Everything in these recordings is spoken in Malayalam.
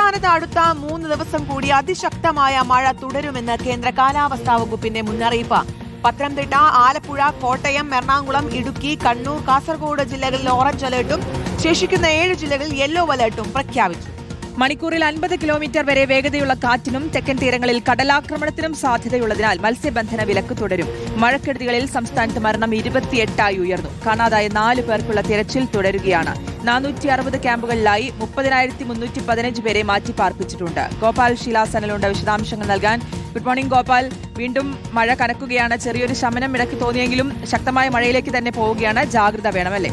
സംസ്ഥാനത്ത് അടുത്ത 3 ദിവസം കൂടി അതിശക്തമായ മഴ തുടരുമെന്ന് കേന്ദ്ര കാലാവസ്ഥാ വകുപ്പിന്റെ മുന്നറിയിപ്പ്. പത്തനംതിട്ട, ആലപ്പുഴ, കോട്ടയം, എറണാകുളം, ഇടുക്കി, കണ്ണൂർ, കാസർഗോഡ് ജില്ലകളിൽ ഓറഞ്ച് അലർട്ടും ശേഷിക്കുന്ന 7 ജില്ലകളിൽ യെല്ലോ അലർട്ടും പ്രഖ്യാപിച്ചു. മണിക്കൂറിൽ 50 കിലോമീറ്റർ വരെ വേഗതയുള്ള കാറ്റിനും തെക്കൻ തീരങ്ങളിൽ കടലാക്രമണത്തിനും സാധ്യതയുള്ളതിനാൽ മത്സ്യബന്ധന വിലക്ക് തുടരും. മഴക്കെടുതികളിൽ സംസ്ഥാനത്ത് മരണം 28 ഉയർന്നു. കാണാതായ 4 പേർക്കുള്ള തിരച്ചിൽ തുടരുകയാണ്. 460 ക്യാമ്പുകളിലായി 30,315 പേരെ മാറ്റിപ്പാർപ്പിച്ചിട്ടുണ്ട്. ഗോപാൽ ശീലാസനലുണ്ട് വിശദാംശങ്ങൾ നൽകാൻ. Good morning Gopal. വീണ്ടും മഴ കനക്കുകയാണ്. ചെറിയൊരു ശമനം ഇടയ്ക്ക് തോന്നിയെങ്കിലും ശക്തമായ മഴയിലേക്ക് തന്നെ പോവുകയാണ്. ജാഗ്രത വേണമല്ലേ?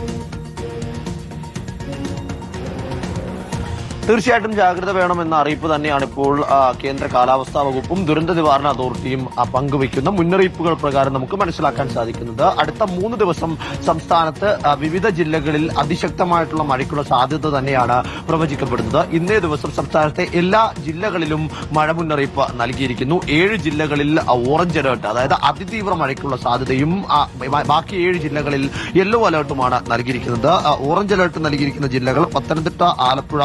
തീർച്ചയായിട്ടും ജാഗ്രത വേണമെന്ന അറിയിപ്പ് തന്നെയാണ് ഇപ്പോൾ കേന്ദ്ര കാലാവസ്ഥാ വകുപ്പും ദുരന്ത നിവാരണ അതോറിറ്റിയും പങ്കുവയ്ക്കുന്ന മുന്നറിയിപ്പുകൾ പ്രകാരം നമുക്ക് മനസ്സിലാക്കാൻ സാധിക്കുന്നത്. അടുത്ത 3 ദിവസം സംസ്ഥാനത്ത് വിവിധ ജില്ലകളിൽ അതിശക്തമായിട്ടുള്ള മഴയ്ക്കുള്ള സാധ്യത തന്നെയാണ് പ്രവചിക്കപ്പെടുന്നത്. ഇന്നേ ദിവസം സംസ്ഥാനത്തെ എല്ലാ ജില്ലകളിലും മഴ മുന്നറിയിപ്പ് നൽകിയിരിക്കുന്നു. 7 ജില്ലകളിൽ ഓറഞ്ച് അലർട്ട്, അതായത് അതിതീവ്ര മഴയ്ക്കുള്ള സാധ്യതയും ബാക്കി 7 ജില്ലകളിൽ യെല്ലോ അലർട്ടുമാണ് നൽകിയിരിക്കുന്നത്. ഓറഞ്ച് അലർട്ട് നൽകിയിരിക്കുന്ന ജില്ലകൾ പത്തനംതിട്ട, ആലപ്പുഴ,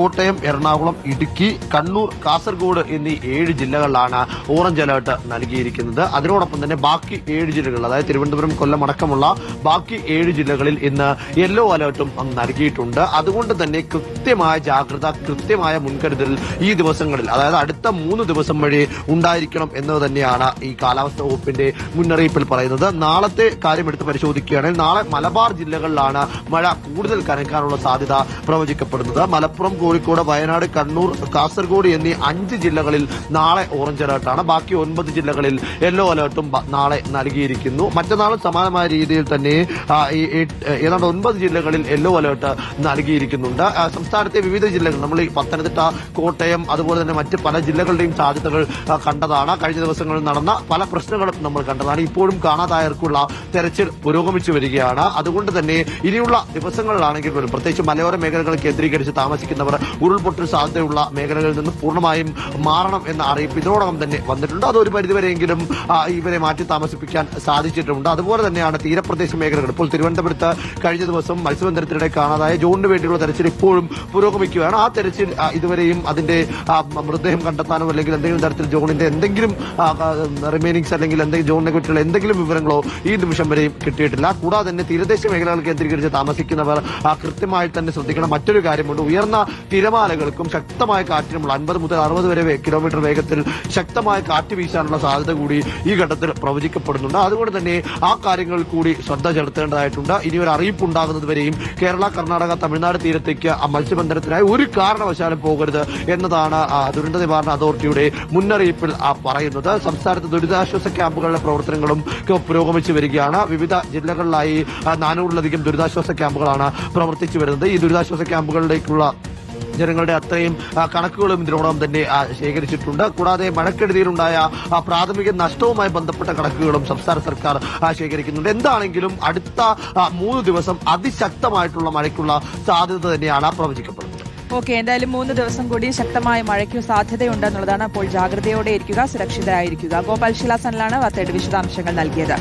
കോട്ടയം, എറണാകുളം, ഇടുക്കി, കണ്ണൂർ, കാസർഗോഡ് എന്നീ 7 ജില്ലകളിലാണ് ഓറഞ്ച് അലർട്ട് നൽകിയിരിക്കുന്നത്. അതിനോടൊപ്പം തന്നെ ബാക്കി 7 ജില്ലകൾ, അതായത് തിരുവനന്തപുരം, കൊല്ലം അടക്കമുള്ള ബാക്കി 7 ജില്ലകളിൽ ഇന്ന് യെല്ലോ അലർട്ടും നൽകിയിട്ടുണ്ട്. അതുകൊണ്ട് തന്നെ കൃത്യമായ ജാഗ്രത, കൃത്യമായ മുൻകരുതൽ ഈ ദിവസങ്ങളിൽ, അതായത് അടുത്ത 3 ദിവസം വഴി ഉണ്ടായിരിക്കണം എന്നത് തന്നെയാണ് ഈ കാലാവസ്ഥാ വകുപ്പിന്റെ മുന്നറിയിപ്പിൽ പറയുന്നത്. നാളത്തെ കാര്യം എടുത്ത് പരിശോധിക്കുകയാണെങ്കിൽ നാളെ മലബാർ ജില്ലകളിലാണ് മഴ കൂടുതൽ കനക്കാനുള്ള സാധ്യത പ്രവചിക്കപ്പെടുന്നത്. മലപ്പുറം, കോഴിക്കോട്, വയനാട്, കണ്ണൂർ, കാസർഗോഡ് എന്നീ 5 ജില്ലകളിൽ നാളെ ഓറഞ്ച് അലർട്ടാണ്. ബാക്കി 9 ജില്ലകളിൽ യെല്ലോ അലർട്ടും നാളെ നൽകിയിരിക്കുന്നു. മറ്റന്നാളും സമാനമായ രീതിയിൽ തന്നെ ഏതാണ്ട് 9 ജില്ലകളിൽ യെല്ലോ അലർട്ട് നൽകിയിരിക്കുന്നുണ്ട്. സംസ്ഥാനത്തെ വിവിധ ജില്ലകൾ, നമ്മൾ ഈ പത്തനംതിട്ട, കോട്ടയം, അതുപോലെ തന്നെ മറ്റ് പല ജില്ലകളുടെയും സാധ്യതകൾ കണ്ടതാണ്. കഴിഞ്ഞ ദിവസങ്ങളിൽ നടന്ന പല പ്രശ്നങ്ങളും നമ്മൾ കണ്ടതാണ്. ഇപ്പോഴും കാണാതായവർക്കുള്ള തെരച്ചിൽ പുരോഗമിച്ചു വരികയാണ്. അതുകൊണ്ട് തന്നെ ഇനിയുള്ള ദിവസങ്ങളിലാണെങ്കിൽ പോലും പ്രത്യേകിച്ച് മലയോര മേഖലകൾ കേന്ദ്രീകരിച്ച് താമസിക്കുന്നവർ ഉരുൾപൊട്ടൽ സാധ്യതയുള്ള മേഖലകളിൽ നിന്ന് പൂർണ്ണമായും മാറണം എന്ന അറിയിപ്പ് ഇതിനോടകം തന്നെ വന്നിട്ടുണ്ട്. അതൊരു പരിധിവരെയെങ്കിലും ഇവരെ മാറ്റി താമസിപ്പിക്കാൻ സാധിച്ചിട്ടുണ്ട്. അതുപോലെ തന്നെയാണ് തീരപ്രദേശ മേഖലകൾ. ഇപ്പോൾ തിരുവനന്തപുരത്ത് കഴിഞ്ഞ ദിവസം മത്സ്യബന്ധനത്തിനിടെ കാണാതായ ജോണിന് വേണ്ടിയുള്ള തെരച്ചിൽ ഇപ്പോഴും പുരോഗമിക്കുകയാണ്. ആ തെരച്ചിൽ ഇതുവരെയും അതിന്റെ മൃതദേഹം കണ്ടെത്താനോ അല്ലെങ്കിൽ എന്തെങ്കിലും തരത്തിൽ ജോണിന്റെ എന്തെങ്കിലും റിമൈനിങ്സ് അല്ലെങ്കിൽ എന്തെങ്കിലും ജോണിനെ കുറിച്ചുള്ള എന്തെങ്കിലും വിവരങ്ങളോ ഈ നിമിഷം വരെയും കിട്ടിയിട്ടില്ല. കൂടാതെ തന്നെ തീരദേശ മേഖലകൾ കേന്ദ്രീകരിച്ച് താമസിക്കുന്നവർ കൃത്യമായി തന്നെ ശ്രദ്ധിക്കണം. മറ്റൊരു കാര്യമുണ്ട്, ഉയർന്ന തിരമാലകൾക്കും ശക്തമായ കാറ്റിനുമുള്ള 50 മുതൽ 60 വരെ കിലോമീറ്റർ വേഗത്തിൽ ശക്തമായ കാറ്റ് വീശാനുള്ള സാധ്യത കൂടി ഈ ഘട്ടത്തിൽ പ്രവചിക്കപ്പെടുന്നുണ്ട്. അതുകൊണ്ട് തന്നെ ആ കാര്യങ്ങളിൽ കൂടി ശ്രദ്ധ ചെലുത്തേണ്ടതായിട്ടുണ്ട്. ഇനി ഒരു അറിയിപ്പ് ഉണ്ടാകുന്നതുവരെയും കേരള, കർണാടക, തമിഴ്നാട് തീരത്തേക്ക് മത്സ്യബന്ധനത്തിനായി ഒരു കാരണവശാലും പോകരുത് എന്നതാണ് ദുരന്ത നിവാരണ അതോറിറ്റിയുടെ മുന്നറിയിപ്പിൽ പറയുന്നത്. സംസ്ഥാനത്ത് ദുരിതാശ്വാസ ക്യാമ്പുകളുടെ പ്രവർത്തനങ്ങളും പുരോഗമിച്ചു വരികയാണ്. വിവിധ ജില്ലകളിലായി 400-ലധികം ദുരിതാശ്വാസ ക്യാമ്പുകളാണ് പ്രവർത്തിച്ചു വരുന്നത്. ഈ ദുരിതാശ്വാസ ക്യാമ്പുകളിലേക്കുള്ള ജനങ്ങളുടെ അത്രയും കണക്കുകളും ഇതിനോടകം തന്നെ ശേഖരിച്ചിട്ടുണ്ട്. കൂടാതെ മഴക്കെടുതിയിലുണ്ടായ പ്രാഥമിക നഷ്ടവുമായി ബന്ധപ്പെട്ട കണക്കുകളും സംസ്ഥാന സർക്കാർ ശേഖരിക്കുന്നുണ്ട്. എന്താണെങ്കിലും അടുത്ത 3 ദിവസം അതിശക്തമായിട്ടുള്ള മഴയ്ക്കുള്ള സാധ്യത തന്നെയാണ് പ്രവചിക്കപ്പെടുന്നത്. ഓക്കെ, എന്തായാലും 3 ദിവസം കൂടി ശക്തമായ മഴയ്ക്ക് സാധ്യതയുണ്ടെന്നുള്ളതാണ്. അപ്പോൾ ജാഗ്രതയോടെ ഇരിക്കുക, സുരക്ഷിതരായിരിക്കുക. ഗോപാൽ ശിലാസനിലാണ് വാർത്തയുടെ വിശദാംശങ്ങൾ നൽകിയത്.